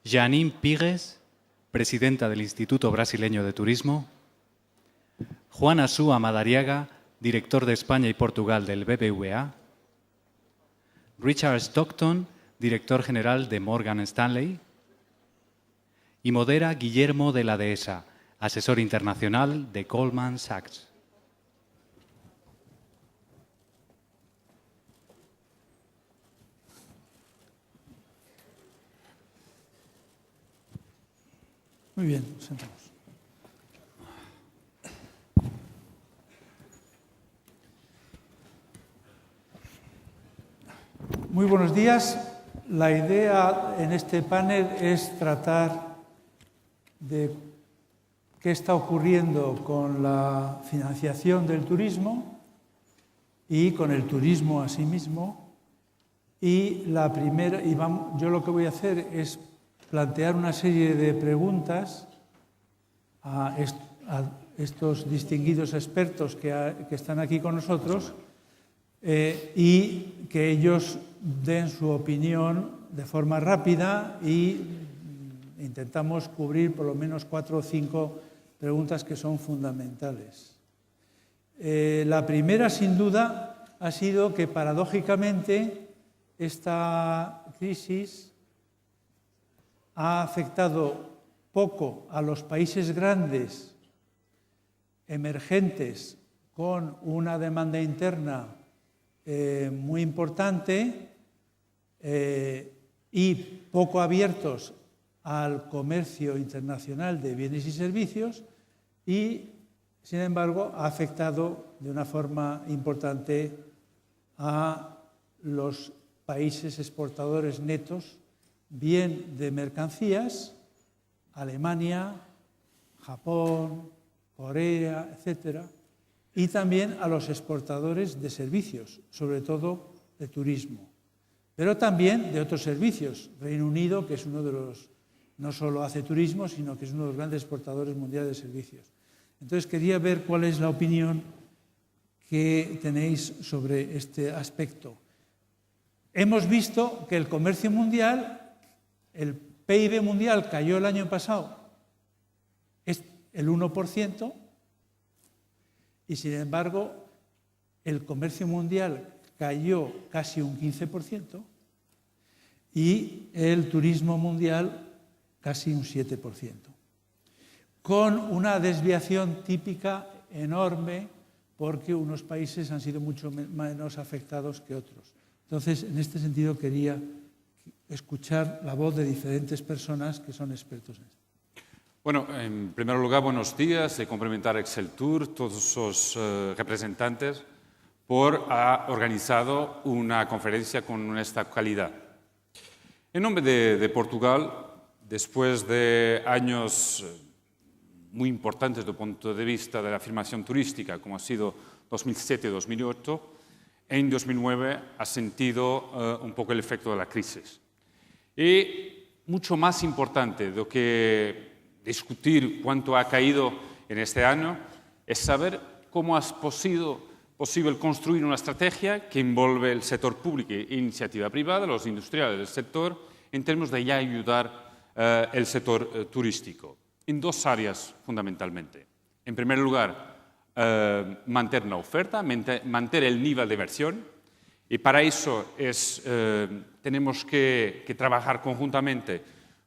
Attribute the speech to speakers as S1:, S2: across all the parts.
S1: Janine Pigues, presidenta del Instituto Brasileño de Turismo. Juan Asúa Madariaga, director de España y Portugal del BBVA. Richard Stockton, director general de Morgan Stanley. Y modera Guillermo de la Dehesa, asesor internacional de Goldman Sachs.
S2: Muy bien, nos sentamos. Muy buenos días. La idea en este panel es tratar de qué está ocurriendo con la financiación del turismo y con el turismo a sí mismo. Y yo lo que voy a hacer es plantear una serie de preguntas a estos distinguidos expertos que están aquí con nosotros y que ellos den su opinión de forma rápida y intentamos cubrir por lo menos 4 o 5 preguntas que son fundamentales. La primera, sin duda, ha sido que paradójicamente esta crisis ha afectado poco a los países grandes, emergentes, con una demanda interna muy importante y poco abiertos al comercio internacional de bienes y servicios y, sin embargo, ha afectado de una forma importante a los países exportadores netos, bien de mercancías, Alemania, Japón, Corea, etcétera, y también a los exportadores de servicios, sobre todo de turismo, pero también de otros servicios. Reino Unido, que es uno de los, no solo hace turismo, sino que es uno de los grandes exportadores mundiales de servicios. Entonces quería ver cuál es la opinión que tenéis sobre este aspecto. Hemos visto que el comercio mundial, el PIB mundial cayó el año pasado es el 1%, y sin embargo el comercio mundial cayó casi un 15% y el turismo mundial casi un 7%, con una desviación típica enorme porque unos países han sido mucho menos afectados que otros. Entonces, en este sentido quería escuchar la voz de diferentes personas que son expertos en esto.
S3: Bueno, en primer lugar, buenos días y cumplimentar Excel Tour, todos sus representantes, por haber organizado una conferencia con esta calidad. En nombre de Portugal, después de años muy importantes desde el punto de vista de la afirmación turística, como ha sido 2007-2008, en 2009 ha sentido un poco el efecto de la crisis. Y mucho más importante de que discutir cuánto ha caído en este año es saber cómo ha sido posible construir una estrategia que envuelve el sector público e iniciativa privada, los industriales del sector, en términos de ya ayudar el sector turístico, en 2 áreas fundamentalmente. En primer lugar, mantener la oferta, mantener el nivel de inversión, y para eso tenemos que trabajar conjuntamente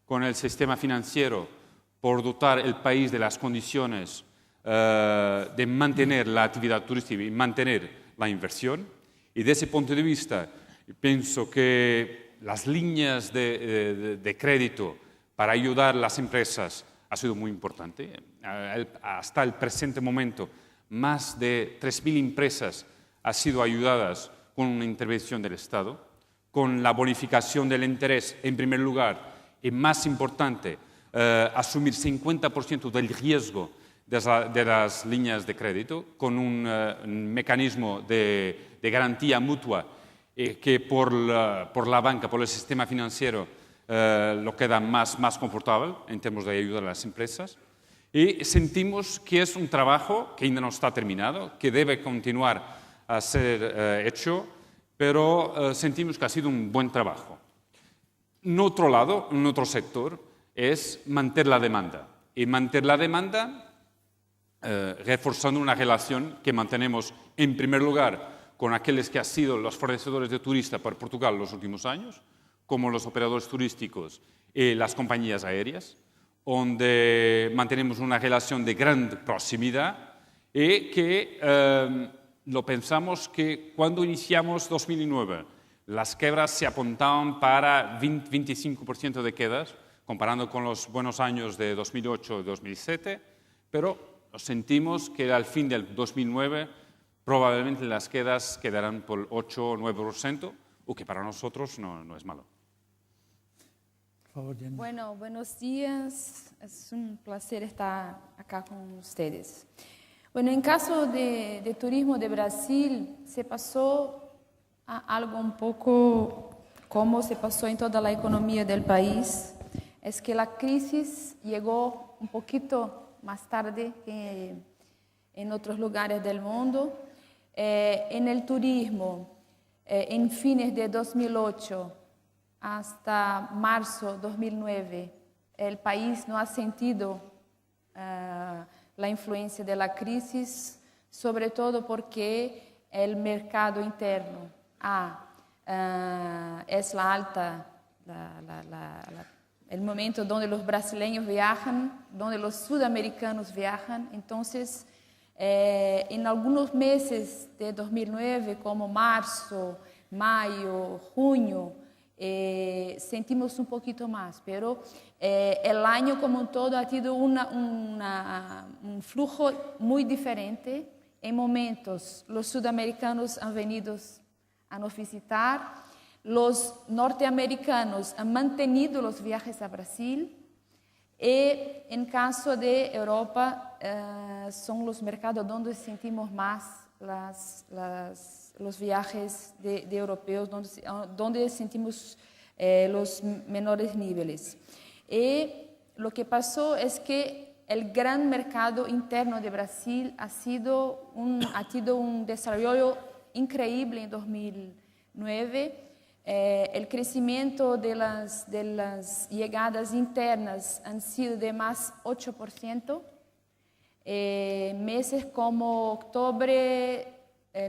S3: con el sistema financiero por dotar el país de las condiciones de mantener la actividad turística y mantener la inversión. Y desde ese punto de vista, pienso que las líneas de crédito para ayudar a las empresas ha sido muy importante. Hasta el presente momento, más de 3.000 empresas han sido ayudadas con una intervención del Estado, con la bonificación del interés en primer lugar y, más importante, asumir 50% del riesgo de las líneas de crédito, con un mecanismo de garantía mutua que por la banca, por el sistema financiero, lo queda más confortable en términos de ayuda a las empresas. Y sentimos que es un trabajo que aún no está terminado, que debe continuar a ser hecho, pero sentimos que ha sido un buen trabajo. En otro lado, en otro sector, es mantener la demanda. Y mantener la demanda reforzando una relación que mantenemos, en primer lugar, con aquellos que han sido los fornecedores de turistas para Portugal los últimos años, como los operadores turísticos y las compañías aéreas, donde mantenemos una relación de gran proximidad y que lo pensamos que cuando iniciamos 2009 las quedas se apuntaban para 25% de quedas, comparando con los buenos años de 2008 y 2007, pero sentimos que al fin del 2009 probablemente las quedas quedarán por 8 o 9%, o que para nosotros no es malo.
S2: Por favor, Jenny.
S4: Bueno, buenos días. Es un placer estar acá con ustedes. Bueno, en caso de turismo de Brasil, se pasó a algo un poco como se pasó en toda la economía del país. Es que la crisis llegó un poquito más tarde que en otros lugares del mundo. En el turismo, en fines de 2008 hasta marzo de 2009, el país no ha sentido la influencia de la crisis, sobre todo porque el mercado interno es la alta, el momento donde los brasileños viajan, donde los sudamericanos viajan. Entonces, en algunos meses de 2009, como marzo, mayo, junio, sentimos un poquito más, pero el año como un todo ha tenido un flujo muy diferente. En momentos, los sudamericanos han venido a nos visitar, los norteamericanos han mantenido los viajes a Brasil y en caso de Europa son los mercados donde sentimos más los viajes de europeos, donde sentimos los menores niveles. Y lo que pasó es que el gran mercado interno de Brasil ha tenido un desarrollo increíble en 2009. El crecimiento de las llegadas internas han sido de más 8%. Meses como octubre,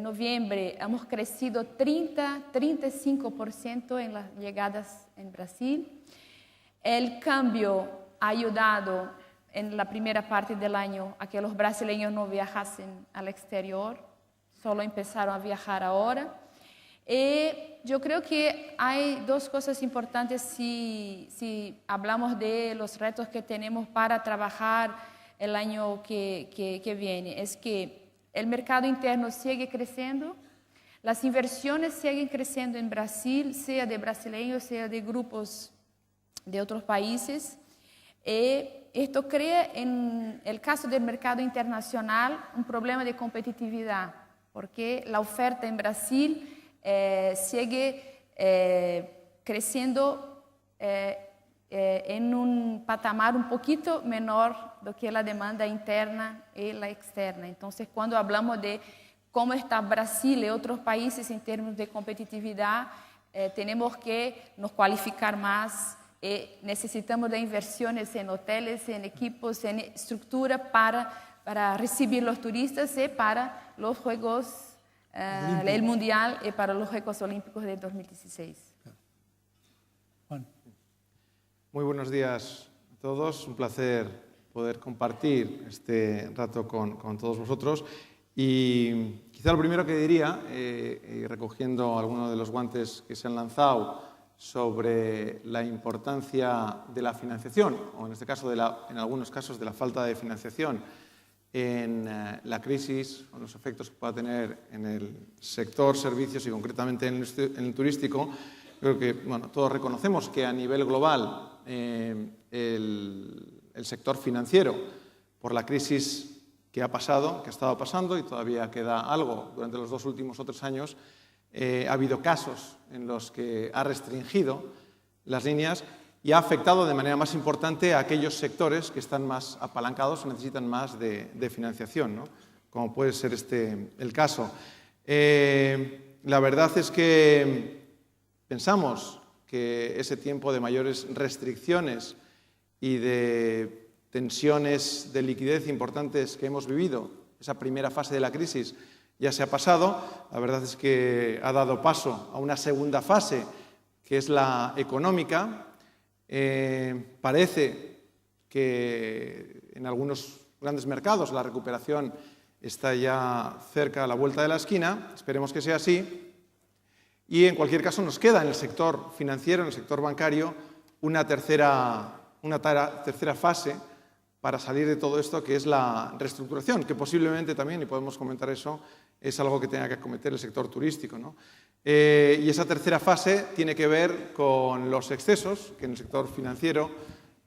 S4: noviembre, hemos crecido 35% en las llegadas en Brasil. El cambio ha ayudado en la primera parte del año a que los brasileños no viajasen al exterior, solo empezaron a viajar ahora. Yo creo que hay dos cosas importantes si hablamos de los retos que tenemos para trabajar el año que viene. Es que el mercado interno sigue creciendo, las inversiones siguen creciendo en Brasil, sea de brasileños, sea de grupos de otros países. Esto crea, en el caso del mercado internacional, un problema de competitividad, porque la oferta en Brasil sigue creciendo en un patamar un poquito menor do que la demanda interna y la externa. Entonces, cuando hablamos de cómo está Brasil y otros países en términos de competitividad, tenemos que nos cualificar más. Necesitamos de inversiones en hoteles, en equipos, en estructura para recibir los turistas y para los Juegos el Mundial y para los Juegos Olímpicos de 2016.
S2: Juan.
S5: Muy buenos días a todos. Un placer poder compartir este rato con todos vosotros. Y quizá lo primero que diría, recogiendo algunos de los guantes que se han lanzado sobre la importancia de la financiación, o en este caso, en algunos casos, de la falta de financiación en la crisis, o los efectos que pueda tener en el sector servicios y concretamente en el turístico. Creo que todos reconocemos que a nivel global el sector financiero, por la crisis que ha pasado, que ha estado pasando y todavía queda algo durante los 2 últimos o 3 años, ha habido casos en los que ha restringido las líneas y ha afectado de manera más importante a aquellos sectores que están más apalancados o necesitan más de financiación, ¿no? Como puede ser el caso. La verdad es que pensamos que ese tiempo de mayores restricciones y de tensiones de liquidez importantes que hemos vivido, esa primera fase de la crisis, ya se ha pasado. La verdad es que ha dado paso a una segunda fase, que es la económica. Parece que en algunos grandes mercados la recuperación está ya cerca a la vuelta de la esquina. Esperemos que sea así. Y en cualquier caso nos queda en el sector financiero, en el sector bancario, una tercera fase para salir de todo esto, que es la reestructuración, que posiblemente también, y podemos comentar eso, es algo que tenga que acometer el sector turístico, ¿no? Y esa tercera fase tiene que ver con los excesos que en el sector financiero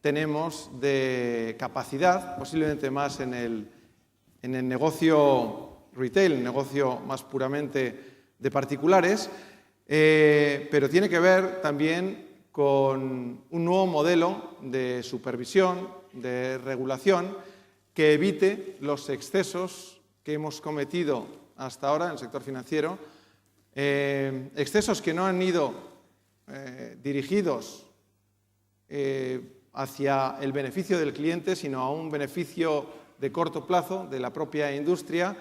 S5: tenemos de capacidad, posiblemente más en el negocio retail, el negocio más puramente de particulares, pero tiene que ver también con un nuevo modelo de supervisión, de regulación, que evite los excesos que hemos cometido hasta ahora en el sector financiero, excesos que no han ido dirigidos hacia el beneficio del cliente, sino a un beneficio de corto plazo de la propia industria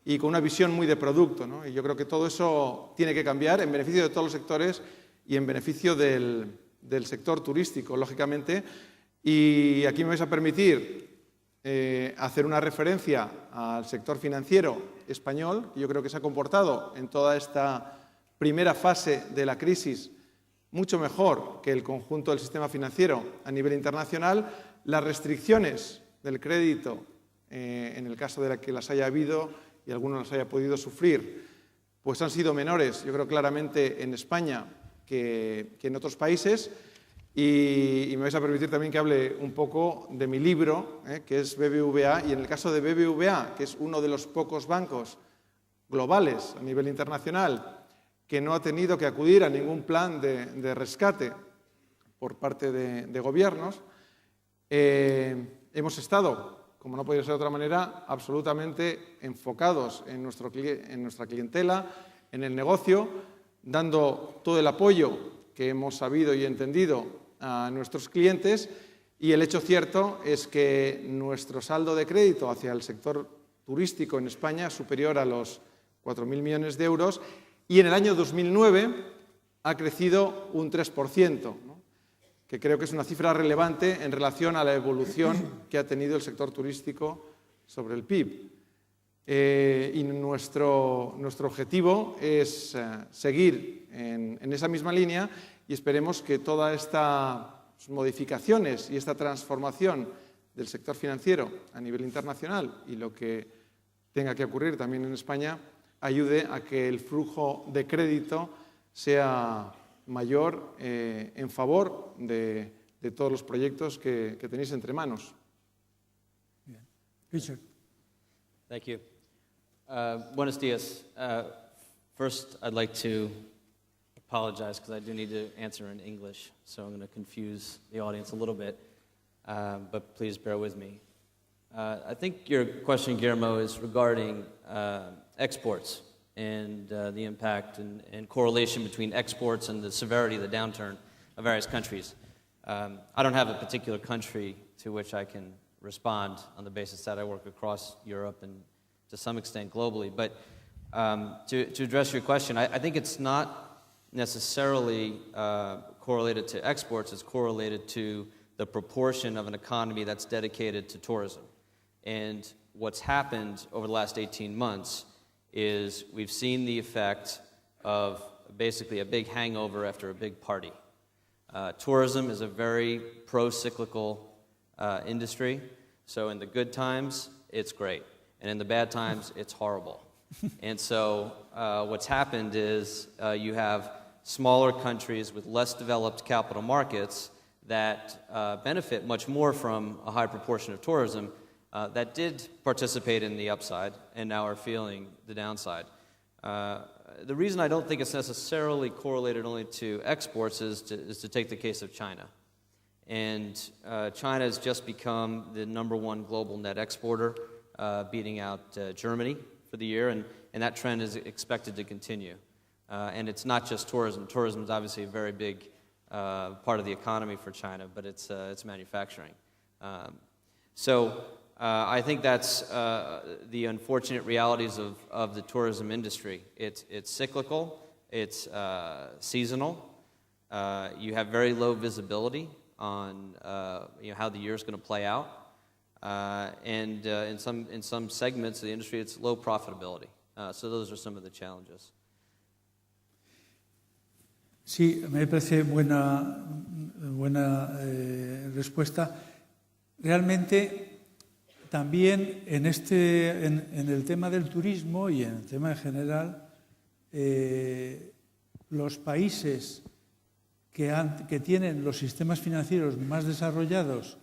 S5: y con una visión muy de producto, ¿no? Y yo creo que todo eso tiene que cambiar en beneficio de todos los sectores y en beneficio del sector turístico, lógicamente. Y aquí me vais a permitir hacer una referencia al sector financiero español, que yo creo que se ha comportado en toda esta primera fase de la crisis mucho mejor que el conjunto del sistema financiero a nivel internacional. Las restricciones del crédito, en el caso de que las haya habido y algunos las haya podido sufrir, pues han sido menores, yo creo claramente en España que en otros países. Y me vais a permitir también que hable un poco de mi libro, que es BBVA, y en el caso de BBVA, que es uno de los pocos bancos globales a nivel internacional que no ha tenido que acudir a ningún plan de rescate por parte de gobiernos, hemos estado, como no podía ser de otra manera, absolutamente enfocados en nuestra clientela, en el negocio, dando todo el apoyo que hemos sabido y entendido a nuestros clientes, y el hecho cierto es que nuestro saldo de crédito hacia el sector turístico en España es superior a los 4.000 millones de euros, y en el año 2009 ha crecido un 3%, ¿no? Que creo que es una cifra relevante en relación a la evolución que ha tenido el sector turístico sobre el PIB. Y nuestro objetivo es seguir en esa misma línea, y esperemos que todas estas modificaciones y esta transformación del sector financiero a nivel internacional y lo que tenga que ocurrir también en España ayude a que el flujo de crédito sea mayor en favor de todos los proyectos que tenéis entre manos.
S2: Richard.
S6: Thank you. Buenos dias. First, I'd like to apologize because I do need to answer in English, so I'm going to confuse the audience a little bit, but please bear with me. I think your question, Guillermo, is regarding exports and the impact and correlation between exports and the severity of the downturn of various countries. I don't have a particular country to which I can respond on the basis that I work across Europe and to some extent globally. But to address your question, I think it's not necessarily correlated to exports. It's correlated to the proportion of an economy that's dedicated to tourism. And what's happened over the last 18 months is we've seen the effect of basically a big hangover after a big party. Tourism is a very pro-cyclical industry, so in the good times, it's great, and in the bad times, it's horrible. And so what's happened is you have smaller countries with less developed capital markets that benefit much more from a high proportion of tourism that did participate in the upside and now are feeling the downside. The reason I don't think it's necessarily correlated only to exports is to take the case of China. And China has just become the #1 global net exporter, beating out Germany for the year, and that trend is expected to continue. And it's not just tourism. Tourism is obviously a very big part of the economy for China, but it's manufacturing. I think that's the unfortunate realities of the tourism industry. It's cyclical, it's seasonal. You have very low visibility on how the year is going to play out, and in some segments of the industry, it's low profitability. So those are some of the challenges.
S2: Sí, me parece buena respuesta. Realmente, también en el tema del turismo y en el tema en general, los países que tienen los sistemas financieros más desarrollados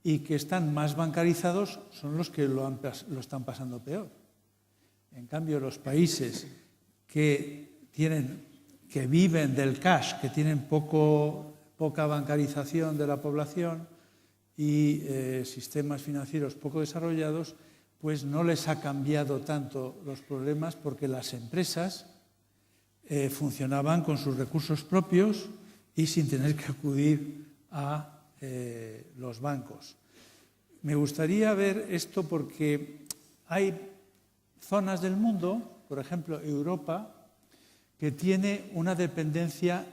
S2: y que están más bancarizados son los que lo están pasando peor. En cambio, los países que viven del cash, que tienen poca bancarización de la población y sistemas financieros poco desarrollados, pues no les ha cambiado tanto los problemas porque las empresas funcionaban con sus recursos propios y sin tener que acudir a los bancos. Me gustaría ver esto porque hay zonas del mundo, por ejemplo Europa, que tiene una dependencia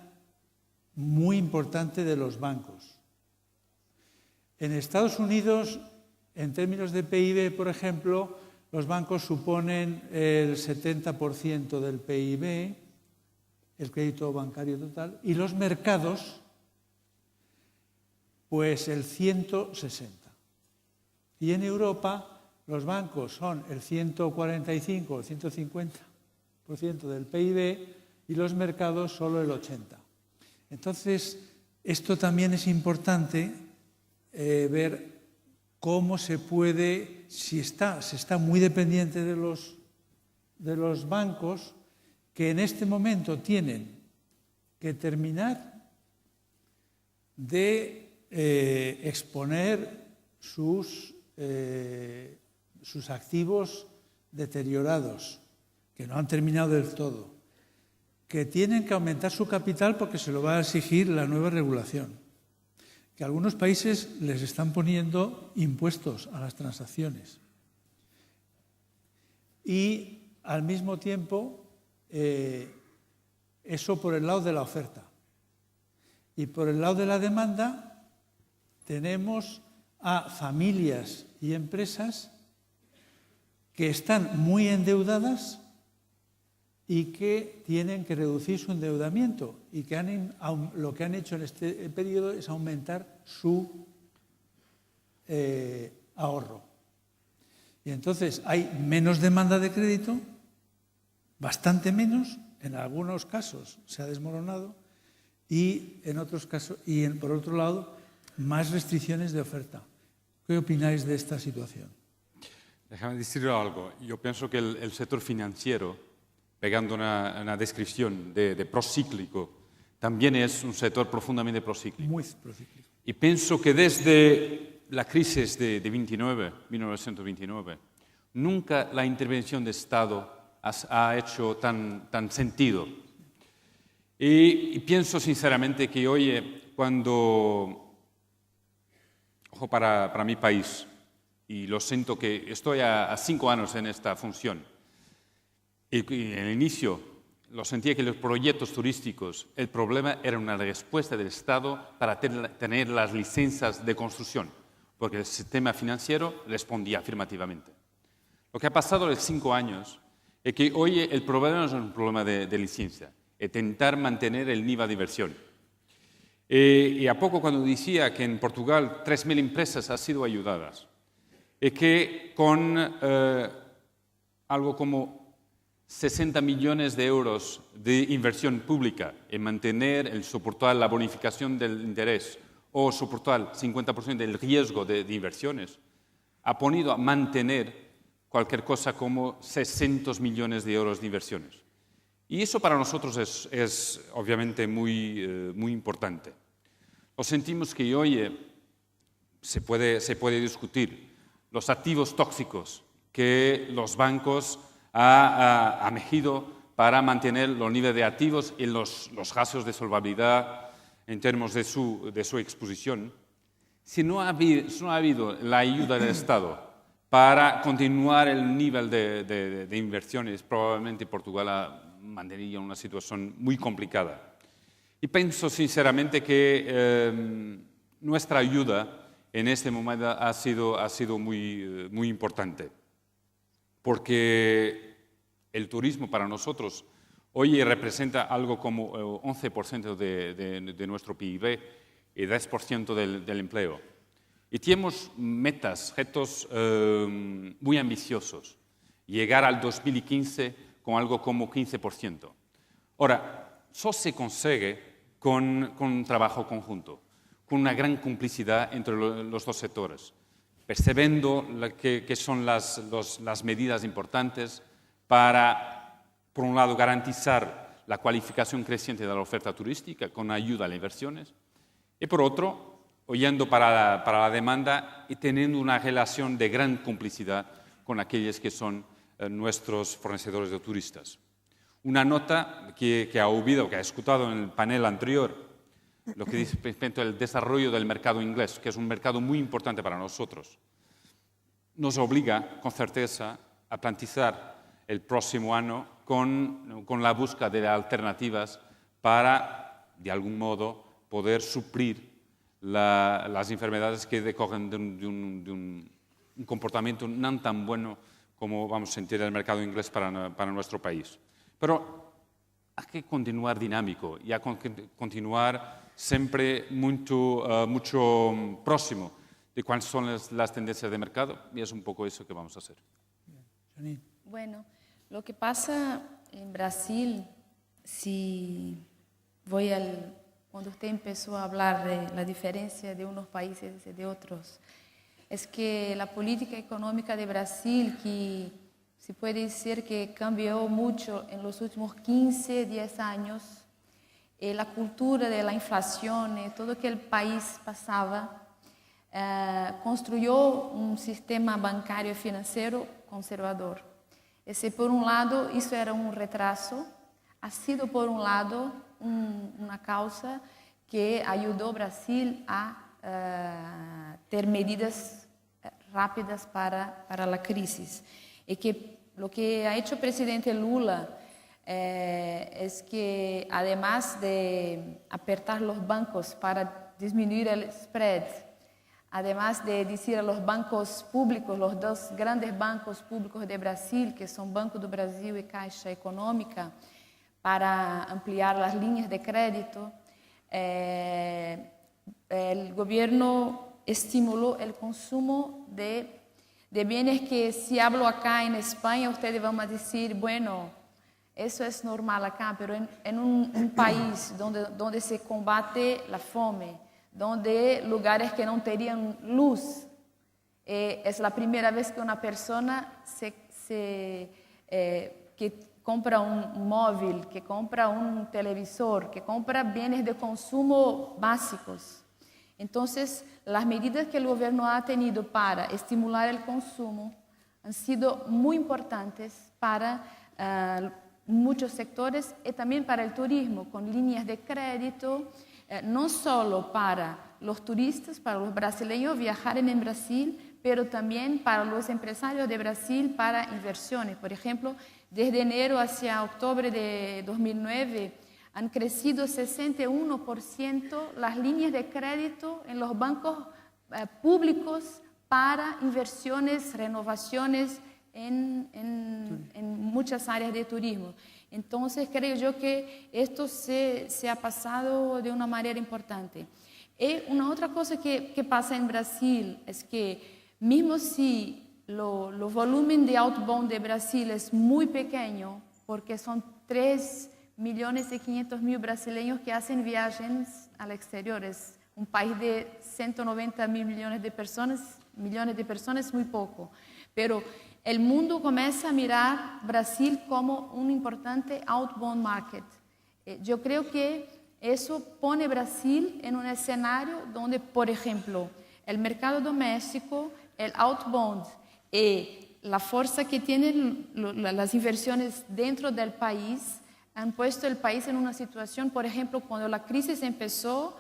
S2: muy importante de los bancos. En Estados Unidos, en términos de PIB, por ejemplo, los bancos suponen el 70% del PIB, el crédito bancario total, y los mercados, pues el 160%. Y en Europa, los bancos son el 145 o el 150% del PIB y los mercados solo el 80%. Entonces, esto también es importante ver cómo se puede, se está muy dependiente de los bancos, que en este momento tienen que terminar de exponer sus activos deteriorados, que no han terminado del todo, que tienen que aumentar su capital porque se lo va a exigir la nueva regulación, que algunos países les están poniendo impuestos a las transacciones. Y al mismo tiempo, eso por el lado de la oferta. Y por el lado de la demanda tenemos a familias y empresas que están muy endeudadas y que tienen que reducir su endeudamiento y que lo que han hecho en este periodo es aumentar su ahorro. Y entonces hay menos demanda de crédito, bastante menos, en algunos casos se ha desmoronado y en otros casos, por otro lado, más restricciones de oferta. ¿Qué opináis de esta situación?
S3: Déjame decir algo. Yo pienso que el sector financiero, pegando una descripción de procíclico, también es un sector profundamente procíclico.
S2: Muy procíclico.
S3: Y pienso que desde la crisis de 1929, nunca la intervención de Estado ha hecho tan sentido. Y pienso sinceramente que hoy, cuando, ojo, para mi país, y lo siento que estoy a 5 años en esta función, y en el inicio lo sentía que los proyectos turísticos, el problema era una respuesta del Estado para tener las licencias de construcción, porque el sistema financiero respondía afirmativamente. Lo que ha pasado en 5 años es que hoy el problema no es un problema de licencia, es intentar mantener el nivel de inversión. Y a poco cuando decía que en Portugal 3.000 empresas han sido ayudadas, es que con algo como 60 millones de euros de inversión pública en mantener, el soportar la bonificación del interés o soportar 50% del riesgo de inversiones, ha podido mantener cualquier cosa como 600 millones de euros de inversiones. Y eso para nosotros es obviamente muy importante. Lo sentimos que hoy se puede discutir los activos tóxicos que los bancos han elegido para mantener los niveles de activos y los gastos de solvabilidad. en términos de su exposición, si no ha habido la ayuda del Estado para continuar el nivel de inversiones, probablemente Portugal mantendría una situación muy complicada. Y pienso sinceramente que nuestra ayuda en este momento ha sido muy importante, porque el turismo para nosotros hoy representa algo como 11% de nuestro PIB y 10% del empleo. Y tenemos retos muy ambiciosos. Llegar al 2015 con algo como 15%. Ahora, eso se consigue con un trabajo conjunto, con una gran complicidad entre los dos sectores, percibiendo que son las medidas importantes para, por un lado, garantizar la cualificación creciente de la oferta turística con ayuda a las inversiones y, por otro, oyendo para la demanda y teniendo una relación de gran complicidad con aquellos que son nuestros fornecedores de turistas. Una nota que ha escuchado en el panel anterior, lo que dice respecto al desarrollo del mercado inglés, que es un mercado muy importante para nosotros, nos obliga con certeza a planificar el próximo año con la búsqueda de alternativas para, de algún modo, poder suplir las enfermedades que decorren de un comportamiento no tan bueno como vamos a sentir en el mercado inglés para nuestro país. Pero hay que continuar dinámico y hay que continuar siempre mucho próximo de cuáles son las tendencias de mercado y es un poco eso que vamos a hacer.
S4: Bueno, lo que pasa en Brasil, cuando usted empezó a hablar de la diferencia de unos países y de otros, es que la política económica de Brasil, que se puede decir que cambió mucho en los últimos 15, 10 años, la cultura de la inflación, todo que el país pasaba, construyó un sistema bancario y financiero conservador. Ese, por un lado, eso era un retraso, ha sido, por un lado, una causa que ayudó a Brasil a ter medidas rápidas para la crisis. Y que lo que ha hecho el presidente Lula es que, además de apertar los bancos para disminuir el spread, además de decir a los bancos públicos, los dos grandes bancos públicos de Brasil, que son Banco do Brasil y Caixa Econômica, para ampliar las líneas de crédito, el gobierno estimuló el consumo de bienes que, si hablo acá en España, ustedes van a decir, bueno, eso es normal acá, pero en un país donde se combate la fome, donde lugares que no tenían luz, es la primera vez que una persona que compra un móvil, que compra un televisor, que compra bienes de consumo básicos. Entonces, las medidas que el gobierno ha tenido para estimular el consumo han sido muy importantes para muchos sectores y también para el turismo, con líneas de crédito, no solo para los turistas, para los brasileños viajar en Brasil, pero también para los empresarios de Brasil para inversiones. Por ejemplo, desde enero hacia octubre de 2009 han crecido 61% las líneas de crédito en los bancos públicos para inversiones, renovaciones en muchas áreas de turismo. Entonces, creo yo que esto se ha pasado de una manera importante. Y una otra cosa que pasa en Brasil es que, mismo si el volumen de outbound de Brasil es muy pequeño, porque son 3.500.000 brasileños que hacen viajes al exterior. Es un país de 190 millones de personas es muy poco. Pero el mundo comienza a mirar Brasil como un importante outbound market. Yo creo que eso pone Brasil en un escenario donde, por ejemplo, el mercado doméstico, el outbound y la fuerza que tienen las inversiones dentro del país han puesto el país en una situación, por ejemplo, cuando la crisis empezó,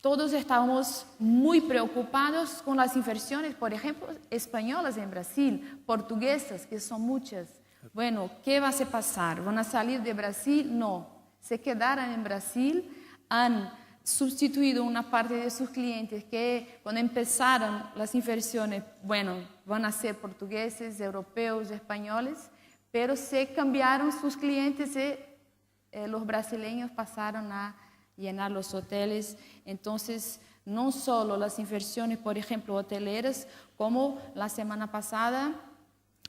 S4: todos estábamos muy preocupados con las inversiones, por ejemplo, españolas en Brasil, portuguesas, que son muchas. Bueno, ¿qué va a pasar? ¿Van a salir de Brasil? No. Se quedaron en Brasil, han sustituido una parte de sus clientes que cuando empezaron las inversiones, bueno, van a ser portugueses, europeos, españoles, pero se cambiaron sus clientes y los brasileños pasaron a llenar los hoteles. Entonces, no solo las inversiones, por ejemplo, hoteleras, como la semana pasada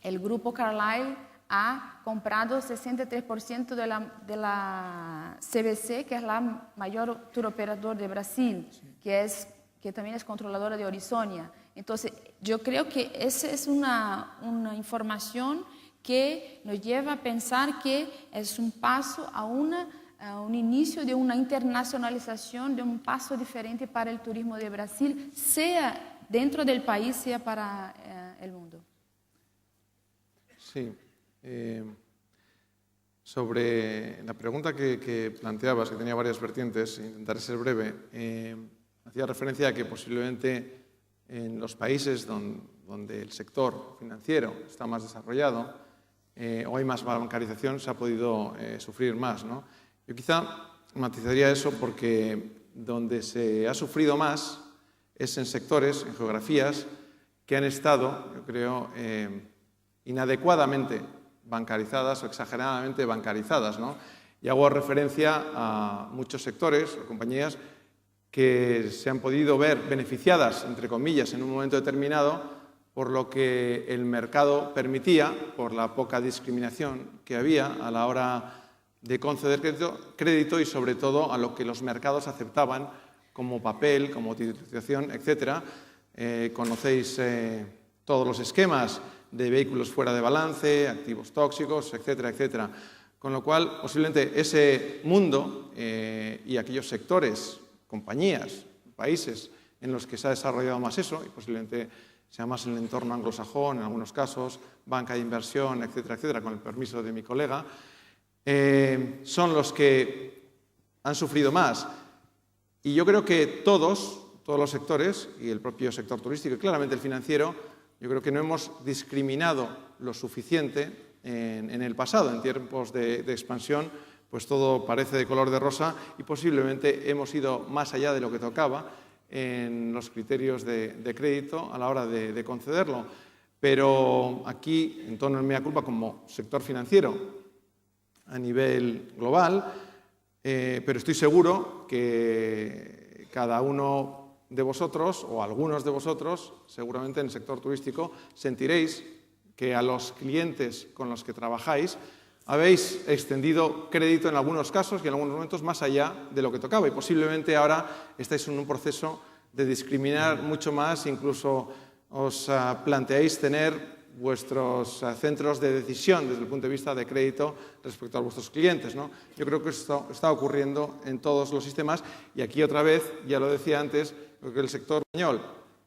S4: el grupo Carlyle ha comprado 63% de la CVC, que es la mayor tour operador de Brasil, que también es controladora de Orizonia. Entonces, yo creo que esa es una información que nos lleva a pensar que es un paso a un inicio de una internacionalización, de un paso diferente para el turismo de Brasil, sea dentro del país, sea para el mundo.
S5: Sí. Sobre la pregunta que planteabas, que tenía varias vertientes, intentaré ser breve, hacía referencia a que posiblemente en los países donde el sector financiero está más desarrollado o hay más bancarización, se ha podido sufrir más, ¿no? Yo quizá matizaría eso porque donde se ha sufrido más es en sectores, en geografías que han estado, yo creo, inadecuadamente bancarizadas o exageradamente bancarizadas, ¿no? Y hago referencia a muchos sectores o compañías que se han podido ver beneficiadas, entre comillas, en un momento determinado por lo que el mercado permitía, por la poca discriminación que había a la hora de conceder crédito y sobre todo a lo que los mercados aceptaban como papel, como titulización, etc. Conocéis todos los esquemas de vehículos fuera de balance, activos tóxicos, etcétera, etcétera. Con lo cual, posiblemente ese mundo y aquellos sectores, compañías, países en los que se ha desarrollado más eso, y posiblemente sea más en el entorno anglosajón, en algunos casos, banca de inversión, etcétera, etcétera, con el permiso de mi colega, son los que han sufrido más. Y yo creo que todos los sectores, y el propio sector turístico y claramente el financiero, yo creo que no hemos discriminado lo suficiente en el pasado. En tiempos de expansión, pues todo parece de color de rosa y posiblemente hemos ido más allá de lo que tocaba en los criterios de crédito a la hora de concederlo. Pero aquí, en tono de mea culpa, como sector financiero a nivel global, pero estoy seguro que cada uno de vosotros, o algunos de vosotros, seguramente en el sector turístico, sentiréis que a los clientes con los que trabajáis habéis extendido crédito en algunos casos y en algunos momentos más allá de lo que tocaba. Y posiblemente ahora estáis en un proceso de discriminar mucho más, incluso os planteáis tener vuestros centros de decisión desde el punto de vista de crédito respecto a vuestros clientes, ¿no? Yo creo que esto está ocurriendo en todos los sistemas y aquí otra vez, ya lo decía antes, creo que el sector español,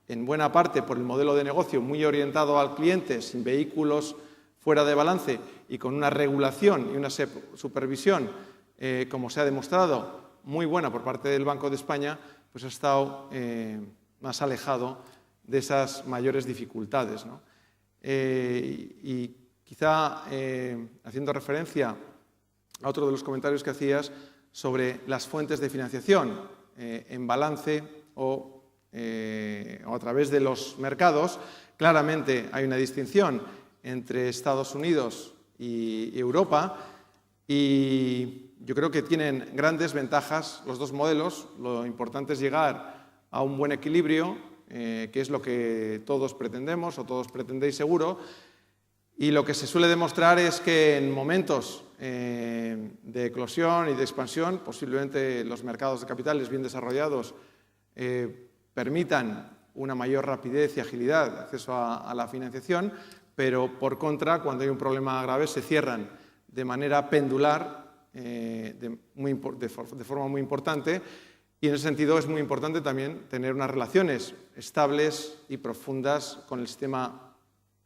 S5: en buena parte por el modelo de negocio muy orientado al cliente, sin vehículos fuera de balance y con una regulación y una supervisión, como se ha demostrado, muy buena por parte del Banco de España, pues ha estado más alejado de esas mayores dificultades, ¿no? Y quizá haciendo referencia a otro de los comentarios que hacías sobre las fuentes de financiación en balance o a través de los mercados, claramente hay una distinción entre Estados Unidos y Europa y yo creo que tienen grandes ventajas los dos modelos. Lo importante es llegar a un buen equilibrio, que es lo que todos pretendemos o todos pretendéis seguro, y lo que se suele demostrar es que en momentos de eclosión y de expansión, posiblemente los mercados de capitales bien desarrollados permitan una mayor rapidez y agilidad de acceso a la financiación, pero por contra, cuando hay un problema grave, se cierran de manera pendular, de forma muy importante. Y en ese sentido es muy importante también tener unas relaciones estables y profundas con el sistema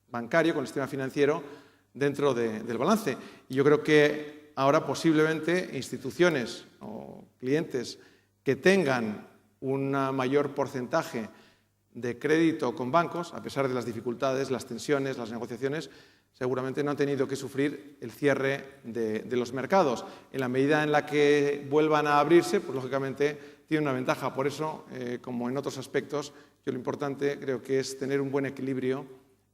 S5: bancario, con el sistema financiero dentro del balance. Y yo creo que ahora posiblemente instituciones o clientes que tengan un mayor porcentaje de crédito con bancos, a pesar de las dificultades, las tensiones, las negociaciones, seguramente no han tenido que sufrir el cierre de los mercados. En la medida en la que vuelvan a abrirse, pues lógicamente tiene una ventaja. Por eso, como en otros aspectos, yo lo importante creo que es tener un buen equilibrio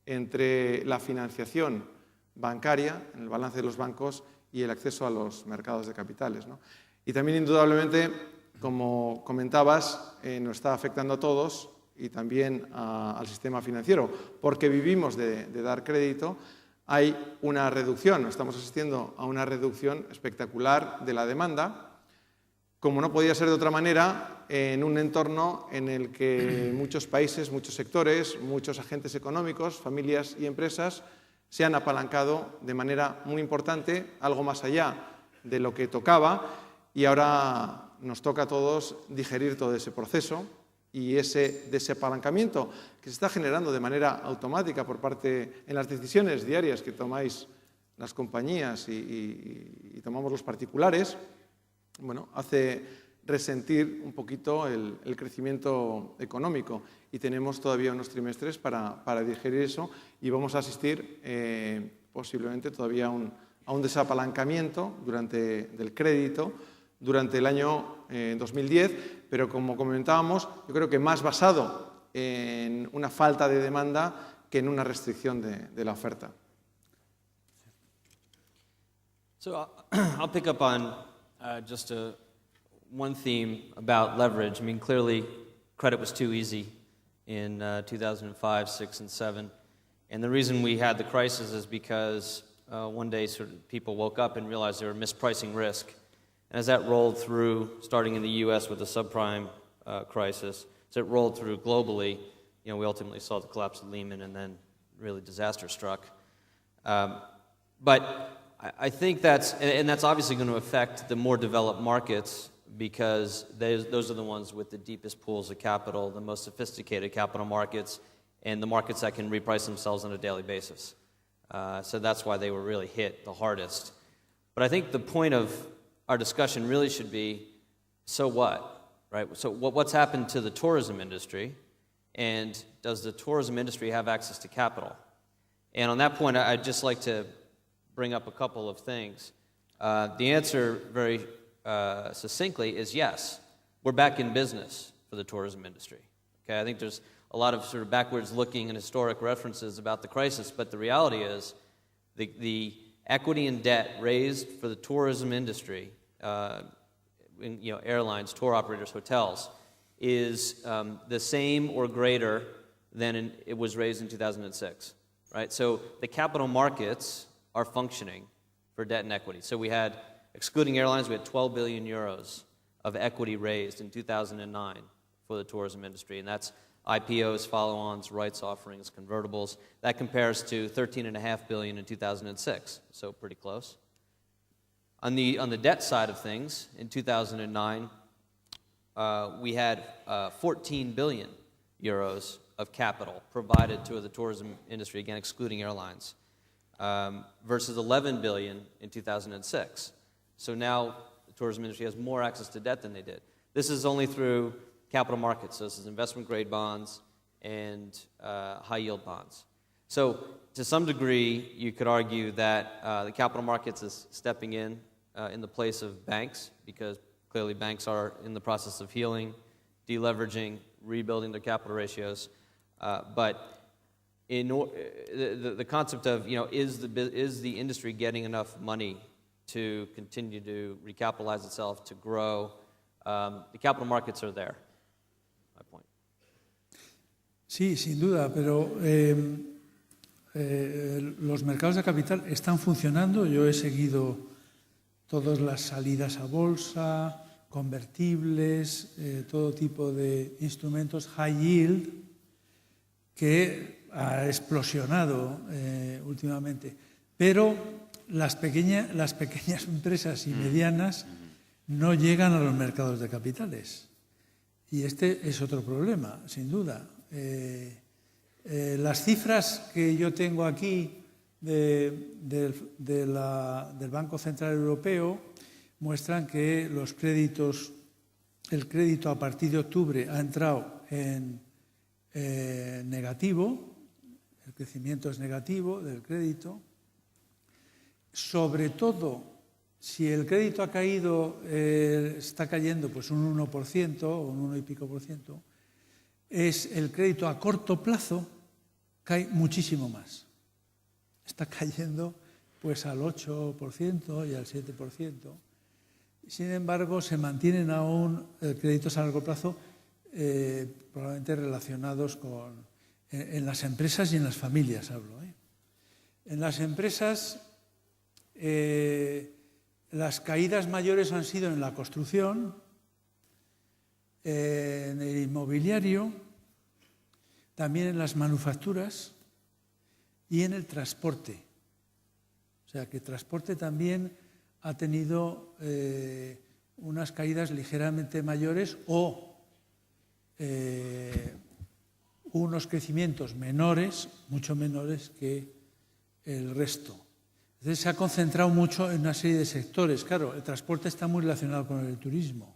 S5: entre la financiación bancaria, en el balance de los bancos, y el acceso a los mercados de capitales, ¿no? Y también, indudablemente, como comentabas, nos está afectando a todos y también al sistema financiero, porque vivimos de dar crédito. Hay una reducción, estamos asistiendo a una reducción espectacular de la demanda, como no podía ser de otra manera, en un entorno en el que muchos países, muchos sectores, muchos agentes económicos, familias y empresas se han apalancado de manera muy importante, algo más allá de lo que tocaba, y ahora nos toca a todos digerir todo ese proceso y ese desapalancamiento que se está generando de manera automática por parte en las decisiones diarias que tomáis las compañías y tomamos los particulares. Bueno, hace resentir un poquito el crecimiento económico, y tenemos todavía unos trimestres para digerir eso, y vamos a asistir posiblemente todavía a un desapalancamiento del crédito durante el año 2010, pero como comentábamos, yo creo que más basado en una falta de demanda que en una restricción de la oferta.
S6: So I'll pick up on just one theme about leverage. I mean, clearly, credit was too easy in 2005, 6, and 7. And the reason we had the crisis is because one day sort of people woke up and realized they were mispricing risk. And as that rolled through, starting in the U.S. with the subprime crisis, as it rolled through globally, we ultimately saw the collapse of Lehman, and then really disaster struck. But I think that's obviously going to affect the more developed markets, because those are the ones with the deepest pools of capital, the most sophisticated capital markets, and the markets that can reprice themselves on a daily basis. So that's why they were really hit the hardest. But I think the point of our discussion really should be, so what, right? So what's happened to the tourism industry, and does the tourism industry have access to capital? And on that point, I'd just like to bring up a couple of things. The answer very succinctly is yes. We're back in business for the tourism industry. Okay, I think there's a lot of sort of backwards looking and historic references about the crisis, but the reality is the equity and debt raised for the tourism industry, airlines, tour operators, hotels, is the same or greater than it was raised in 2006, right? So the capital markets are functioning for debt and equity. So we had, excluding airlines, we had 12 billion euros of equity raised in 2009 for the tourism industry, and that's IPOs, follow-ons, rights offerings, convertibles. That compares to $13.5 billion in 2006, so pretty close. On the debt side of things, in 2009, we had 14 billion euros of capital provided to the tourism industry, again excluding airlines, versus 11 billion in 2006. So now the tourism industry has more access to debt than they did. This is only through capital markets. So this is investment-grade bonds and high-yield bonds. So to some degree, you could argue that the capital markets is stepping in the place of banks, because clearly banks are in the process of healing, deleveraging, rebuilding their capital ratios. But the concept of, is the industry getting enough money to continue to recapitalize itself, to grow? The capital markets are there. My point.
S2: Sí, sin duda, pero los mercados de capital están funcionando. Yo he seguido todas las salidas a bolsa, convertibles, todo tipo de instrumentos high yield, que ha explosionado últimamente. Pero las pequeñas empresas y medianas no llegan a los mercados de capitales. Y este es otro problema, sin duda. Las cifras que yo tengo aquí del Banco Central Europeo muestran que los créditos, el crédito a partir de octubre ha entrado en negativo, el crecimiento es negativo del crédito. Sobre todo, si el crédito ha caído, está cayendo pues un 1% o un 1 y pico por ciento, es el crédito a corto plazo cae muchísimo más. Está cayendo pues al 8% y al 7%. Sin embargo, se mantienen aún créditos a largo plazo probablemente relacionados en las empresas y en las familias, hablo. En las empresas, las caídas mayores han sido en la construcción, en el inmobiliario, también en las manufacturas y en el transporte. O sea que el transporte también ha tenido unas caídas ligeramente mayores o unos crecimientos menores, mucho menores que el resto. Entonces se ha concentrado mucho en una serie de sectores. Claro, el transporte está muy relacionado con el turismo.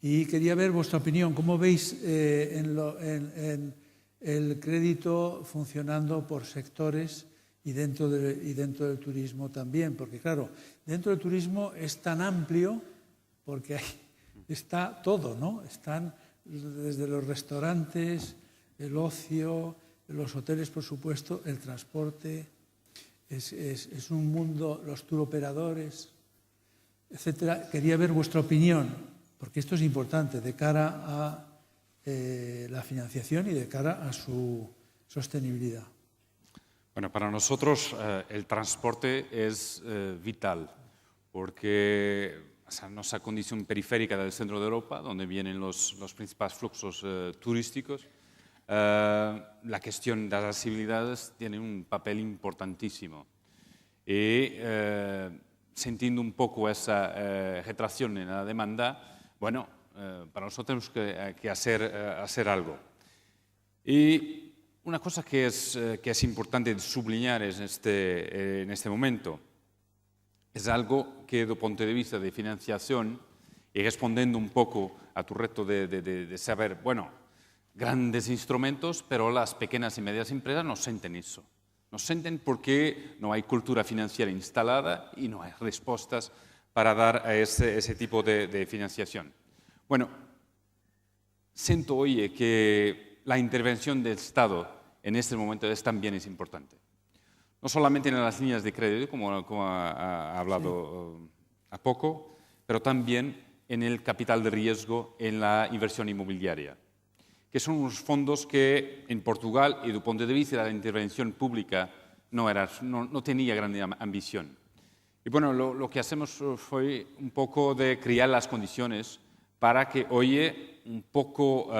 S2: Y quería ver vuestra opinión. ¿Cómo veis el crédito funcionando por sectores y dentro del turismo también? Porque claro, dentro del turismo es tan amplio porque está todo, ¿no? Están desde los restaurantes, el ocio, los hoteles, por supuesto, el transporte, es un mundo, los turoperadores, etcétera. Quería ver vuestra opinión, porque esto es importante de cara a la financiación y de cara a su sostenibilidad.
S3: Bueno, para nosotros el transporte es vital, porque nuestra condición periférica del centro de Europa, donde vienen los principales fluxos turísticos, la cuestión de las accesibilidades tiene un papel importantísimo. Y sintiendo un poco esa retracción en la demanda, bueno, para nosotros tenemos que hacer algo. Y una cosa que es importante sublinear en este momento es algo que, desde el punto de vista de financiación, y respondiendo un poco a tu reto de saber, bueno, grandes instrumentos, pero las pequeñas y medianas empresas no sienten eso. No sienten porque no hay cultura financiera instalada y no hay respuestas para dar a ese tipo de financiación. Bueno, siento hoy que la intervención del Estado en este momento también es importante. No solamente en las líneas de crédito, como ha hablado a poco, pero también en el capital de riesgo en la inversión inmobiliaria, que son unos fondos que en Portugal, y desde el punto de vista de la intervención pública, no tenía gran ambición. Y bueno, lo que hacemos fue un poco de crear las condiciones para que hoy un poco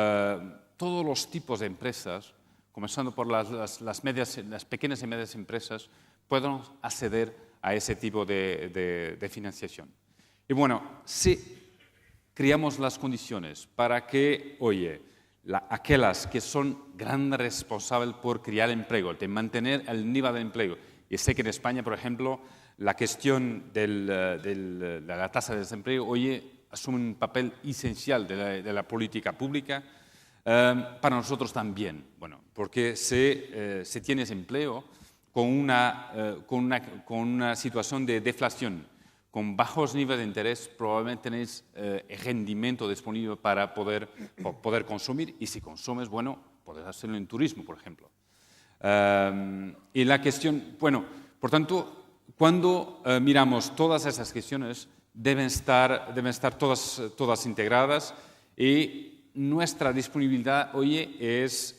S3: todos los tipos de empresas, comenzando por las pequeñas y medianas empresas, puedan acceder a ese tipo de financiación. Y bueno, si creamos las condiciones para que, aquellas que son grandes responsables por crear empleo, de mantener el nivel de empleo, y sé que en España, por ejemplo, la cuestión de la tasa de desempleo asume un papel esencial de la política pública. Para nosotros también, bueno, porque se tiene ese empleo con una situación de deflación, con bajos niveles de interés, probablemente tenéis rendimiento disponible para poder consumir, y si consumes, bueno, puedes hacerlo en turismo, por ejemplo. Y la cuestión, bueno, por tanto, cuando miramos todas esas cuestiones, deben estar todas integradas, y nuestra disponibilidad hoy es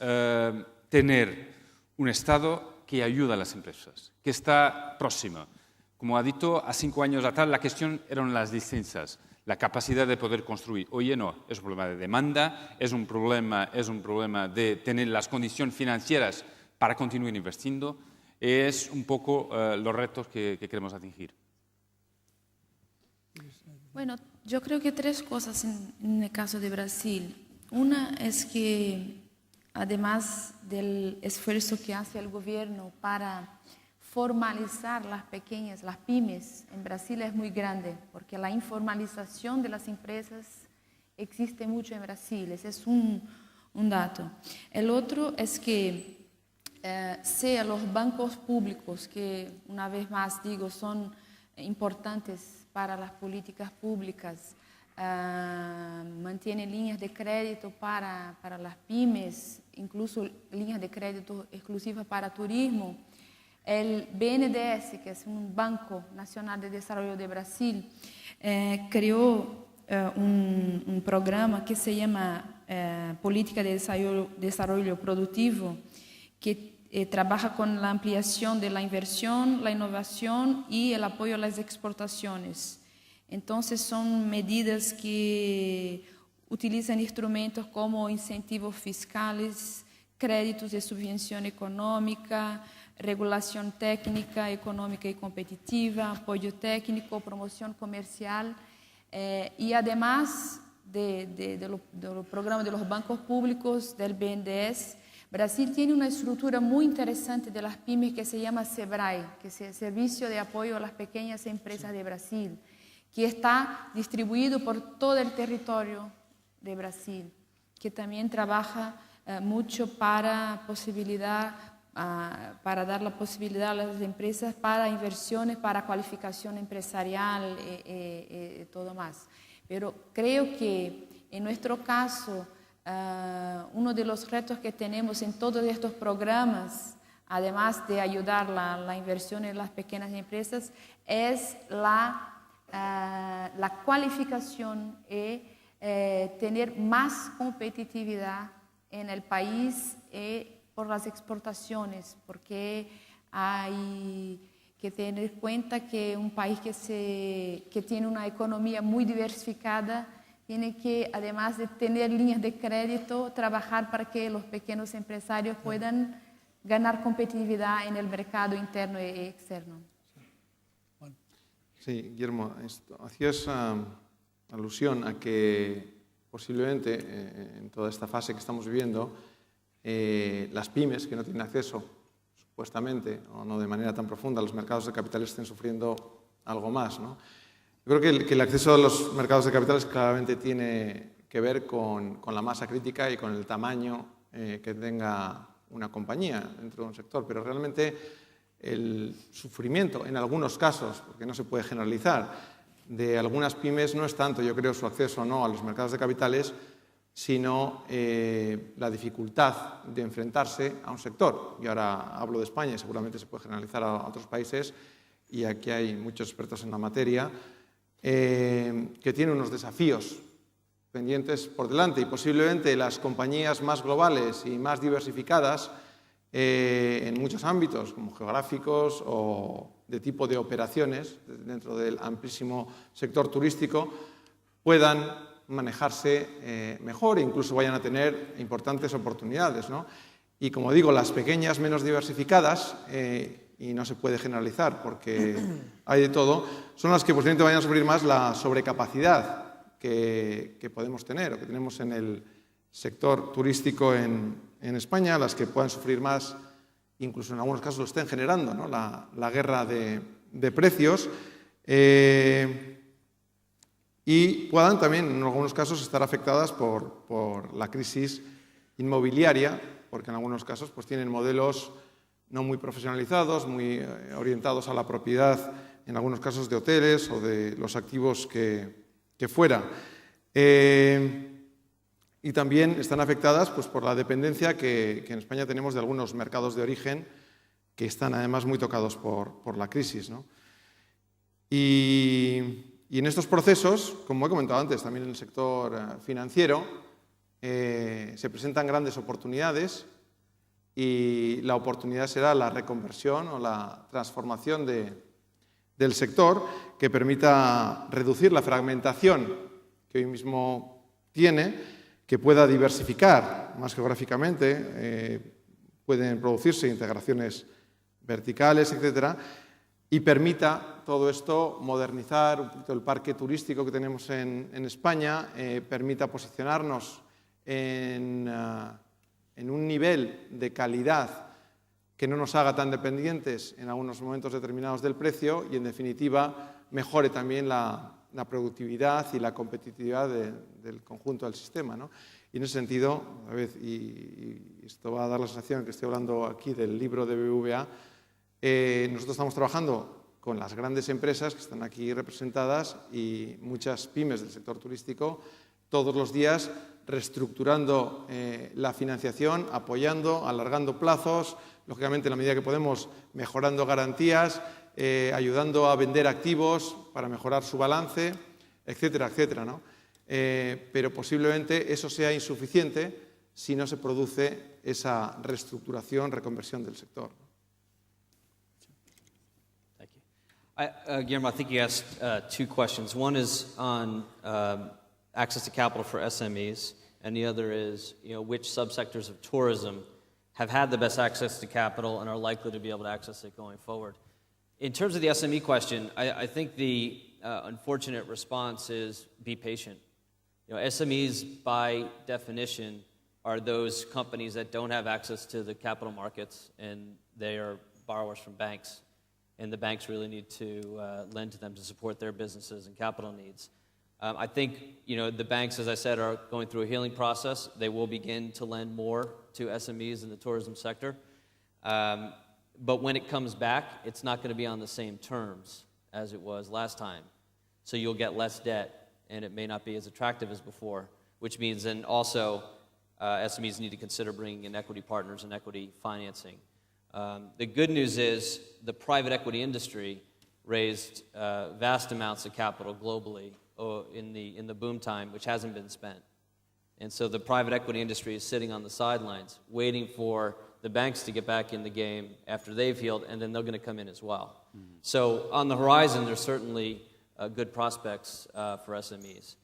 S3: tener un Estado que ayuda a las empresas, que está próximo. Como ha dicho, a 5 años atrás la cuestión eran las licencias, la capacidad de poder construir. Hoy no, es un problema de demanda, es un problema de tener las condiciones financieras para continuar invirtiendo. Es un poco los retos que queremos atingir.
S4: Bueno, yo creo que 3 cosas en el caso de Brasil. Una es que además del esfuerzo que hace el gobierno para formalizar las pymes, en Brasil es muy grande, porque la informalización de las empresas existe mucho en Brasil. Ese es un dato. El otro es que sea los bancos públicos, que una vez más digo, son importantes para las políticas públicas, mantienen líneas de crédito para las pymes, incluso líneas de crédito exclusivas para turismo. El BNDES, que es un Banco Nacional de Desarrollo de Brasil, creó un programa que se llama Política de Desarrollo Productivo, que trabaja con la ampliación de la inversión, la innovación y el apoyo a las exportaciones. Entonces son medidas que utilizan instrumentos como incentivos fiscales, créditos de subvención económica, regulación técnica, económica y competitiva, apoyo técnico, promoción comercial y además de los programas de los bancos públicos, del BNDES, Brasil tiene una estructura muy interesante de las pymes que se llama SEBRAE, que es el Servicio de Apoyo a las Pequeñas Empresas de Brasil, que está distribuido por todo el territorio de Brasil, que también trabaja mucho para dar la posibilidad a las empresas para inversiones, para cualificación empresarial y todo más. Pero creo que en nuestro caso, uno de los retos que tenemos en todos estos programas, además de ayudar la inversión en las pequeñas empresas, es la cualificación y tener más competitividad en el país por las exportaciones, porque hay que tener en cuenta que un país que tiene una economía muy diversificada tiene que, además de tener líneas de crédito, trabajar para que los pequeños empresarios puedan ganar competitividad en el mercado interno y externo.
S5: Sí, Guillermo, hacías alusión a que posiblemente en toda esta fase que estamos viviendo, las pymes que no tienen acceso, supuestamente, o no de manera tan profunda, a los mercados de capitales estén sufriendo algo más, ¿no? Yo creo que el acceso a los mercados de capitales claramente tiene que ver con la masa crítica y con el tamaño que tenga una compañía dentro de un sector, pero realmente el sufrimiento, en algunos casos, porque no se puede generalizar, de algunas pymes no es tanto, yo creo, su acceso o no a los mercados de capitales, sino la dificultad de enfrentarse a un sector. Y ahora hablo de España y seguramente se puede generalizar a otros países, y aquí hay muchos expertos en la materia, que tiene unos desafíos pendientes por delante, y posiblemente las compañías más globales y más diversificadas en muchos ámbitos, como geográficos o de tipo de operaciones dentro del amplísimo sector turístico, puedan manejarse mejor e incluso vayan a tener importantes oportunidades, ¿no? Y como digo, las pequeñas menos diversificadas, y no se puede generalizar porque hay de todo, son las que posiblemente vayan a sufrir más la sobrecapacidad que podemos tener o que tenemos en el sector turístico en España, las que puedan sufrir más, incluso en algunos casos lo estén generando, ¿no? La guerra de precios, y puedan también en algunos casos estar afectadas por la crisis inmobiliaria, porque en algunos casos pues tienen modelos no muy profesionalizados, muy orientados a la propiedad, en algunos casos de hoteles o de los activos que fuera. Y también están afectadas pues, por la dependencia que en España tenemos de algunos mercados de origen que están además muy tocados por la crisis, ¿no? Y en estos procesos, como he comentado antes, también en el sector financiero, se presentan grandes oportunidades, y la oportunidad será la reconversión o la transformación del sector que permita reducir la fragmentación que hoy mismo tiene, que pueda diversificar más geográficamente, pueden producirse integraciones verticales, etcétera, y permita todo esto modernizar un poquito el parque turístico que tenemos en España, permita posicionarnos en un nivel de calidad que no nos haga tan dependientes en algunos momentos determinados del precio y, en definitiva, mejore también la productividad y la competitividad del conjunto del sistema, ¿no? Y en ese sentido, y esto va a dar la sensación que estoy hablando aquí del libro de BBVA, nosotros estamos trabajando con las grandes empresas que están aquí representadas y muchas pymes del sector turístico todos los días reestructurando la financiación, apoyando, alargando plazos, lógicamente en la medida que podemos mejorando garantías, ayudando a vender activos para mejorar su balance, etcétera, etcétera, ¿no? Pero posiblemente eso sea insuficiente si no se produce esa reestructuración, reconversión del sector.
S6: Thank you. Guillermo, I think you asked two questions. One is on access to capital for SMEs, and the other is, which subsectors of tourism have had the best access to capital and are likely to be able to access it going forward. In terms of the SME question, I think the unfortunate response is be patient. SMEs, by definition, are those companies that don't have access to the capital markets, and they are borrowers from banks, and the banks really need to lend to them to support their businesses and capital needs. I think, the banks, as I said, are going through a healing process. They will begin to lend more to SMEs in the tourism sector. But when it comes back, it's not going to be on the same terms as it was last time. So you'll get less debt, and it may not be as attractive as before, which means then also SMEs need to consider bringing in equity partners and equity financing. The good news is the private equity industry raised vast amounts of capital globally in the boom time, which hasn't been spent. And so the private equity industry is sitting on the sidelines, waiting for the banks to get back in the game after they've healed, and then they're going to come in as well. So on the horizon, there's certainly good prospects for SMEs.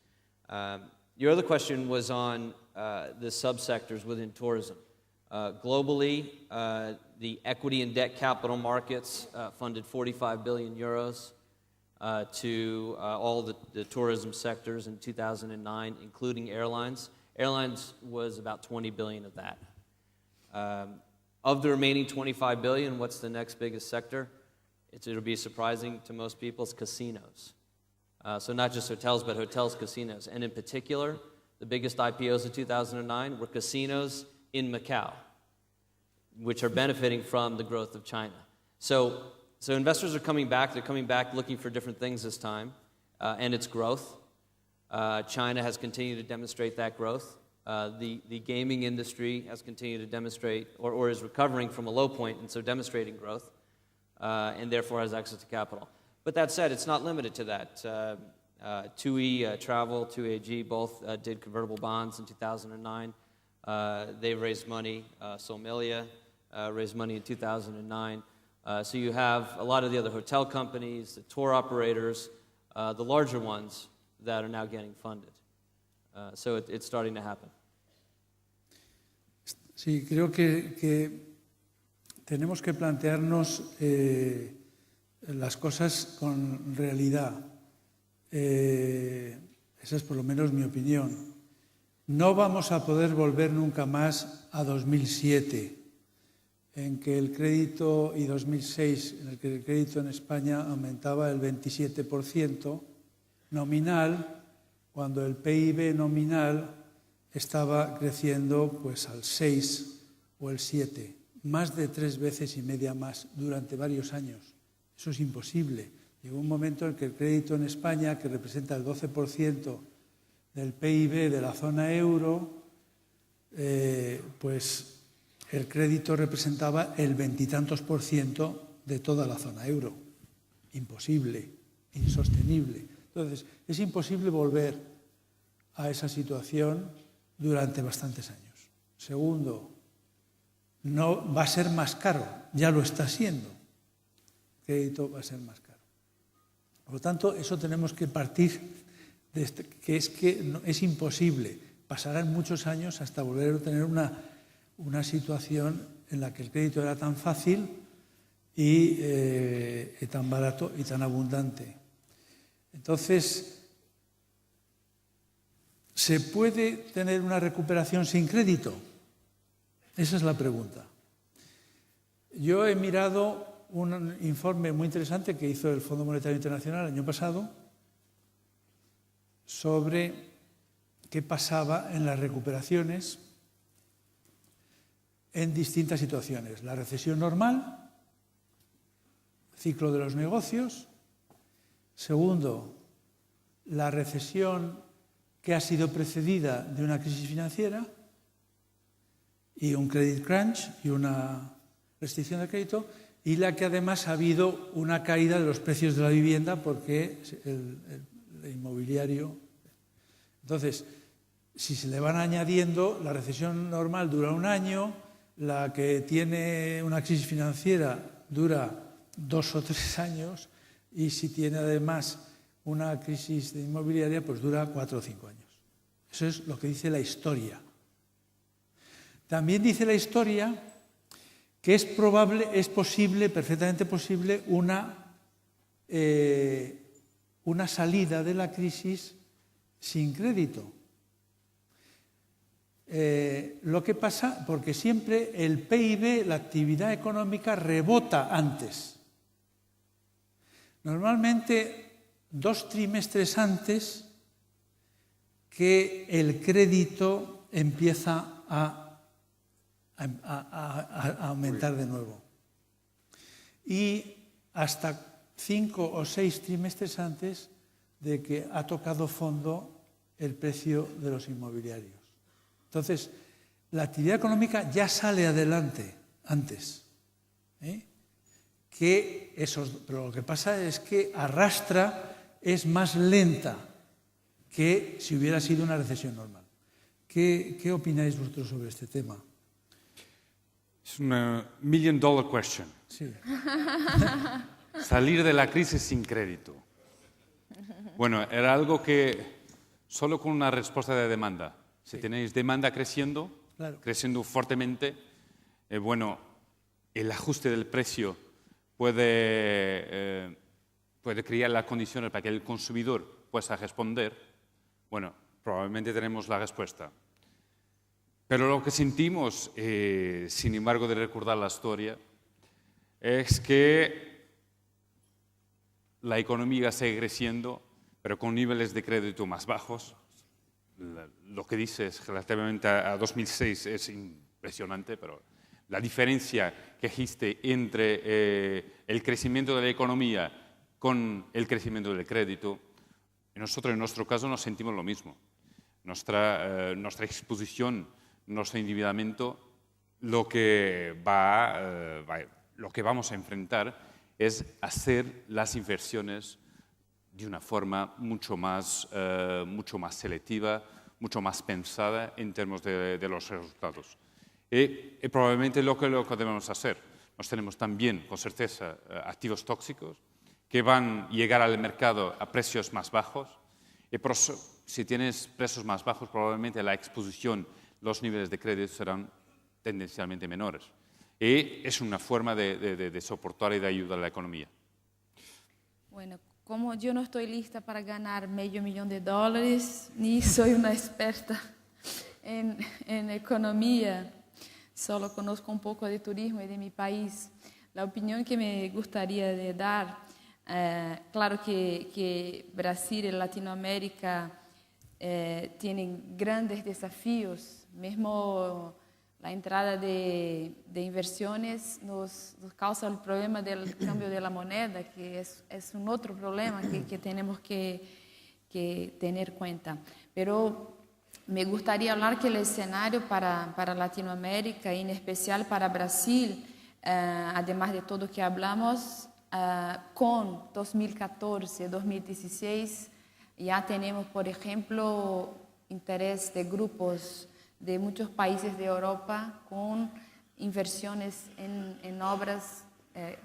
S6: Your other question was on the subsectors within tourism. Globally, the equity and debt capital markets funded 45 billion euros to all the tourism sectors in 2009, including airlines. Airlines was about 20 billion of that. Of the remaining 25 billion, what's the next biggest sector? It'll be surprising to most people, it's casinos. So not just hotels, but hotels, casinos. And in particular, the biggest IPOs of 2009 were casinos in Macau, which are benefiting from the growth of China. So investors are coming back. They're coming back looking for different things this time, and it's growth. China has continued to demonstrate that growth. The gaming industry has continued to demonstrate, or is recovering from a low point, and so demonstrating growth, and therefore has access to capital. But that said, it's not limited to that. TUI Travel, TUI AG, both did convertible bonds in 2009. They raised money. Somalia raised money in 2009. So you have a lot of the other hotel companies, the tour operators, the larger ones that are now getting funded. So it's starting to happen.
S2: Sí, creo que tenemos que plantearnos las cosas con realidad. Esa es por lo menos mi opinión. No vamos a poder volver nunca más a 2007, en que el crédito, y 2006, en el que el crédito en España aumentaba el 27% nominal, cuando el PIB nominal estaba creciendo pues al 6 o el 7, más de 3 veces y media más durante varios años. Eso es imposible. Llegó un momento en que el crédito en España, que representa el 12% del PIB de la zona euro, pues el crédito representaba el 20 y tantos % de toda la zona euro. Imposible, insostenible. Entonces, es imposible volver a esa situación durante bastantes años. Segundo, no va a ser más caro, ya lo está siendo. El crédito va a ser más caro. Por lo tanto, eso tenemos que partir de que es imposible. Pasarán muchos años hasta volver a tener una situación en la que el crédito era tan fácil y tan barato y tan abundante. Entonces, ¿se puede tener una recuperación sin crédito? Esa es la pregunta. Yo he mirado un informe muy interesante que hizo el Fondo Monetario Internacional el año pasado sobre qué pasaba en las recuperaciones en distintas situaciones. La recesión normal, ciclo de los negocios. Segundo, la recesión que ha sido precedida de una crisis financiera y un credit crunch y una restricción de crédito, y la que además ha habido una caída de los precios de la vivienda porque el inmobiliario. Entonces, si se le van añadiendo, la recesión normal dura un año, la que tiene una crisis financiera dura 2 o 3 años, y si tiene además una crisis inmobiliaria, pues dura 4 o 5 años. Eso es lo que dice la historia. También dice la historia que es posible, perfectamente posible, una salida de la crisis sin crédito. Lo que pasa, porque siempre el PIB, la actividad económica, rebota antes. Normalmente 2 trimestres antes que el crédito empieza a aumentar de nuevo. Y hasta 5 o 6 trimestres antes de que ha tocado fondo el precio de los inmobiliarios. Entonces, la actividad económica ya sale adelante antes. Pero lo que pasa es que arrastra, es más lenta que si hubiera sido una recesión normal. ¿Qué opináis vosotros sobre este tema?
S3: Es una $1 million question.
S2: Sí.
S3: Salir de la crisis sin crédito. Bueno, era algo que solo con una respuesta de demanda. Si tenéis demanda creciendo,
S2: claro,
S3: creciendo fuertemente, bueno, el ajuste del precio puede crear las condiciones para que el consumidor pueda responder. Bueno, probablemente tenemos la respuesta. Pero lo que sentimos, sin embargo de recordar la historia, es que la economía sigue creciendo, pero con niveles de crédito más bajos. Lo que dices relativamente a 2006 es impresionante, pero la diferencia que existe entre el crecimiento de la economía con el crecimiento del crédito, nosotros en nuestro caso nos sentimos lo mismo. Nuestra exposición, nuestro endeudamiento, lo que vamos a enfrentar es hacer las inversiones de una forma mucho más selectiva, mucho más pensada en términos de los resultados. Y probablemente lo que debemos hacer. Nos tenemos también, con certeza, activos tóxicos que van a llegar al mercado a precios más bajos. Y si tienes precios más bajos, probablemente la exposición, los niveles de crédito serán tendencialmente menores. Y es una forma de soportar y de ayudar a la economía.
S4: Bueno, como yo no estoy lista para ganar $500,000, ni soy una experta en economía, solo conozco un poco de turismo y de mi país. La opinión que me gustaría de dar, claro que Brasil y Latinoamérica tienen grandes desafíos, mismo la entrada de inversiones nos causa el problema del cambio de la moneda, que es un otro problema que tenemos que tener en cuenta. Pero me gustaría hablar que el escenario para Latinoamérica y en especial para Brasil, además de todo que hablamos, con 2014, 2016, ya tenemos, por ejemplo, interés de grupos de muchos países de Europa con inversiones en obras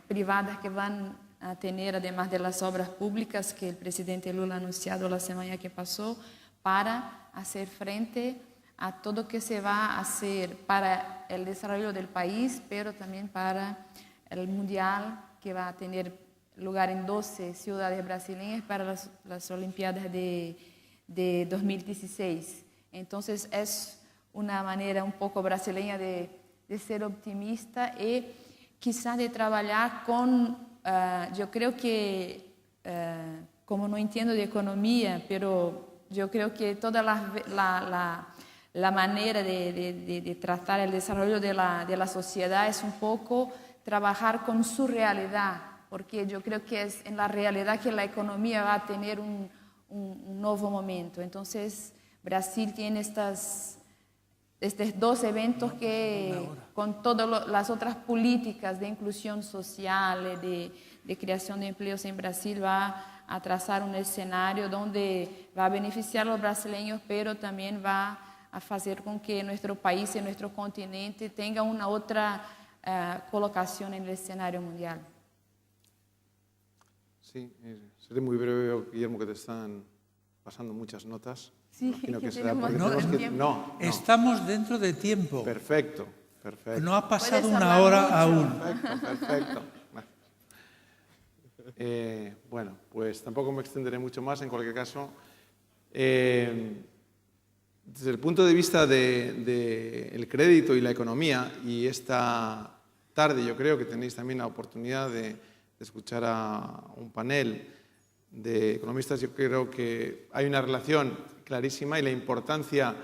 S4: privadas que van a tener, además de las obras públicas que el presidente Lula ha anunciado la semana que pasó, para hacer frente a todo que se va a hacer para el desarrollo del país, pero también para el Mundial que va a tener lugar en 12 ciudades brasileñas para las Olimpiadas de 2016. Entonces es una manera un poco brasileña de de ser optimista y quizás de trabajar con, yo creo que, como no entiendo de economía, pero yo creo que toda la manera de tratar el desarrollo de la sociedad es un poco trabajar con su realidad, porque yo creo que es en la realidad que la economía va a tener un nuevo momento. Entonces, Brasil tiene estos dos eventos que, con todas las otras políticas de inclusión social, de creación de empleos en Brasil, va a trazar un escenario donde va a beneficiar a los brasileños, pero también va a hacer con que nuestro país y nuestro continente tenga una otra colocación en el escenario mundial.
S5: Sí, seré muy breve, Guillermo, que te están pasando muchas notas.
S4: Sí,
S5: Imagino que será
S4: tenemos
S5: porque tenemos que...
S4: tiempo.
S5: No,
S2: Estamos dentro de tiempo.
S5: perfecto, perfecto.
S2: No ha pasado
S4: Puedes
S2: una
S4: hablar
S2: hora
S4: mucho.
S2: aún.
S5: Perfecto. Bueno, pues tampoco me extenderé mucho más. En cualquier caso, desde el punto de vista del crédito y la economía, y esta tarde yo creo que tenéis también la oportunidad de escuchar a un panel de economistas, yo creo que hay una relación clarísima y la importancia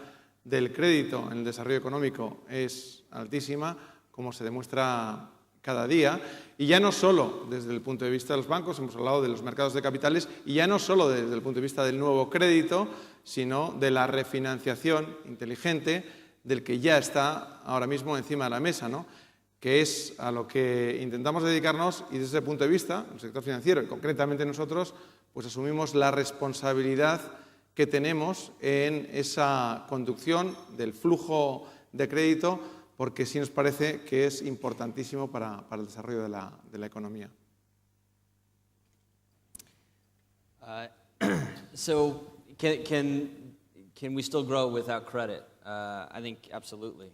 S5: del crédito en el desarrollo económico es altísima, como se demuestra cada día, y ya no solo desde el punto de vista de los bancos, hemos hablado de los mercados de capitales, y ya no solo desde el punto de vista del nuevo crédito, sino de la refinanciación inteligente del que ya está ahora mismo encima de la mesa, ¿no? Que es a lo que intentamos dedicarnos, y desde ese punto de vista, el sector financiero y concretamente nosotros, pues asumimos la responsabilidad que tenemos en esa conducción del flujo de crédito, porque sí nos parece que es importantísimo para el desarrollo de la economía.
S6: So can we still grow without credit? I think absolutely.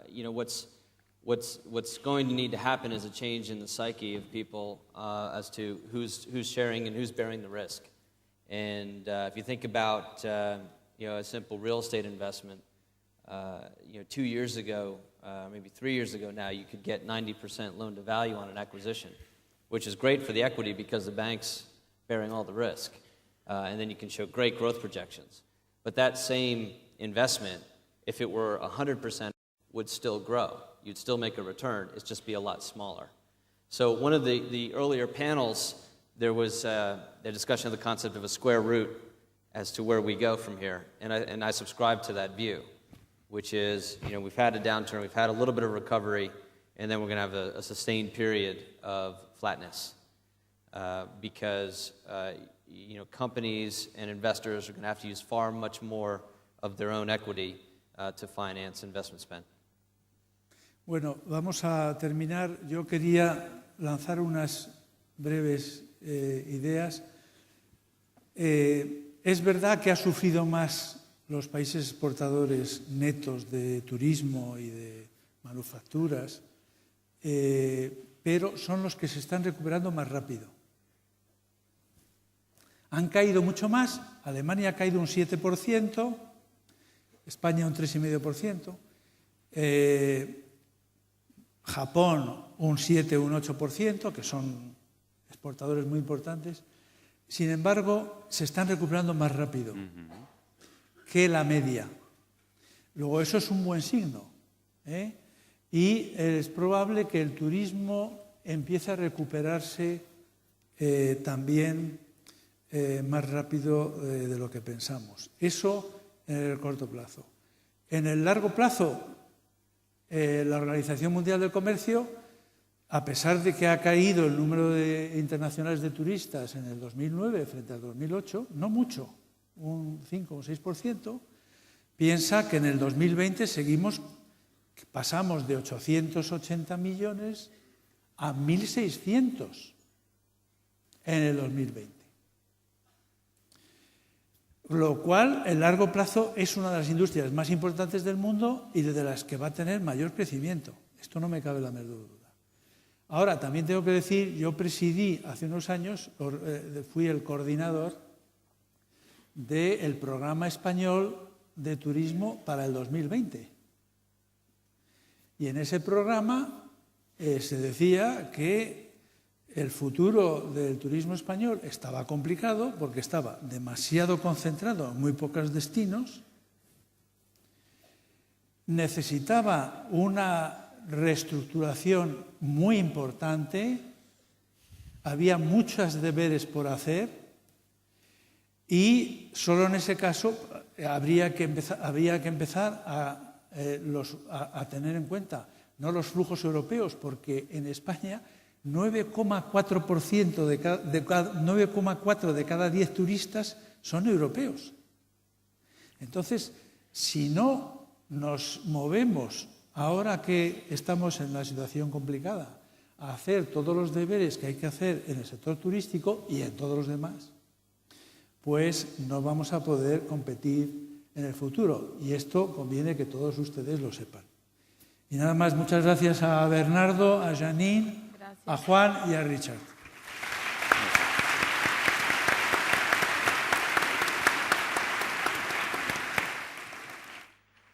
S6: You know, what's going to need to happen is a change in the psyche of people as to who's sharing and who's bearing the risk. And if you think about you know, a simple real estate investment, you know, 2 years ago, maybe 3 years ago now, you could get 90% loan to value on an acquisition, which is great for the equity because the bank's bearing all the risk. And then you can show great growth projections. But that same investment, if it were 100%, would still grow. You'd still make a return. It'd just be a lot smaller. So one of the earlier panels, there was a discussion of the concept of a square root as to where we go from here. And I subscribe to that view, which is, you know, we've had a downturn, we've had a little bit of recovery, and then we're going to have a sustained period of flatness because, you know, companies and investors are going to have to use far much more of their own equity to finance investment spend.
S2: Bueno, vamos a terminar. Yo quería lanzar unas breves ideas. Es verdad que ha sufrido más los países exportadores netos de turismo y de manufacturas, pero son los que se están recuperando más rápido. Han caído mucho más. Alemania ha caído un 7%, España un 3,5%, Japón un 7 o un 8%, que son exportadores muy importantes. Sin embargo, se están recuperando más rápido que la media. Luego, eso es un buen signo, ¿eh? Y es probable que el turismo empiece a recuperarse también más rápido de lo que pensamos. Eso en el corto plazo. En el largo plazo, la Organización Mundial del Comercio, a pesar de que ha caído el número de internacionales de turistas en el 2009 frente al 2008, no mucho, un 5 o 6%, piensa que en el 2020 pasamos de 880 millones a 1.600 en el 2020. Lo cual, en largo plazo, es una de las industrias más importantes del mundo y de las que va a tener mayor crecimiento. Esto no me cabe la menor duda. Ahora, también tengo que decir, yo presidí hace unos años, fui el coordinador del programa español de turismo para el 2020. Y en ese programa se decía que el futuro del turismo español estaba complicado porque estaba demasiado concentrado en muy pocos destinos, necesitaba una reestructuración muy importante, había muchos deberes por hacer y solo en ese caso habría que empezar a tener en cuenta no los flujos europeos, porque en España 9,4 de cada 10 turistas son europeos. Entonces, si no nos movemos, ahora que estamos en la situación complicada, a hacer todos los deberes que hay que hacer en el sector turístico y en todos los demás, pues no vamos a poder competir en el futuro. Y esto conviene que todos ustedes lo sepan. Y nada más, muchas gracias a Bernardo, a Janine, a Juan y a Richard.